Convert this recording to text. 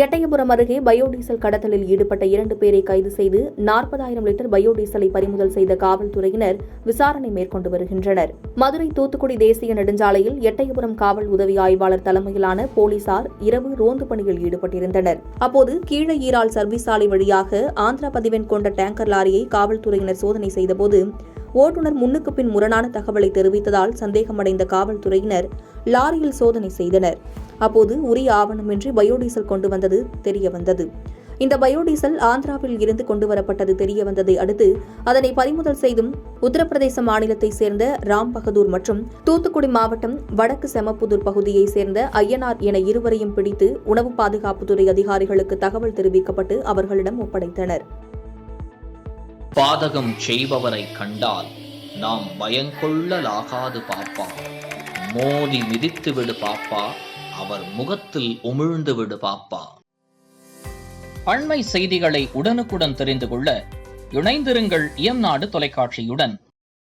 எட்டயபுரம் அருகே பயோடீசல் கடத்தலில் ஈடுபட்ட 2 பேரை கைது செய்து 40,000 லிட்டர் பயோடீசலை பறிமுதல் செய்த காவல்துறையினர் விசாரணை மேற்கொண்டு வருகின்றனர். மதுரை தூத்துக்குடி தேசிய நெடுஞ்சாலையில் எட்டயபுரம் காவல் உதவி ஆய்வாளர் தலைமையிலான போலீசார் இரவு ரோந்து பணியில் ஈடுபட்டிருந்தனர். அப்போது கீழ ஈரால் சர்வீஸ் சாலை வழியாக ஆந்திரா பதிவெண் கொண்ட டேங்கர் லாரியை காவல்துறையினர் சோதனை செய்தபோது ஓட்டுநர் முன்னுக்கு பின் முரணான தகவலை தெரிவித்ததால் சந்தேகமடைந்த காவல்துறையினர் லாரியில் சோதனை செய்தனர். அப்போது உரிய ஆவணமின்றி பயோடீசல் கொண்டு வந்தது தெரியவந்தது. இந்த பயோடீசல் ஆந்திராவில் இருந்து கொண்டுவரப்பட்டது தெரியவந்ததை அடுத்து அதனை பறிமுதல் செய்தும் உத்தரப்பிரதேச மாநிலத்தை சேர்ந்த ராம் பகதூர் மற்றும் தூத்துக்குடி மாவட்டம் வடக்கு செமப்புதூர் பகுதியைச் சேர்ந்த ஐயனார் என இருவரையும் பிடித்து உணவு பாதுகாப்புத்துறை அதிகாரிகளுக்கு தகவல் தெரிவிக்கப்பட்டு அவர்களிடம் ஒப்படைத்தனர். பாதகம் செய்பவரை கண்டால் நாம் பயங்கொள்ளலாகாது பாப்பா, மோதி மிதித்து விடு பாப்பா, அவர் முகத்தில் உமிழ்ந்து விடு பாப்பா. அண்மை செய்திகளை உடனுக்குடன் தெரிந்து கொள்ள இணைந்திருங்கள் இயம்நாடு தொலைக்காட்சியுடன்.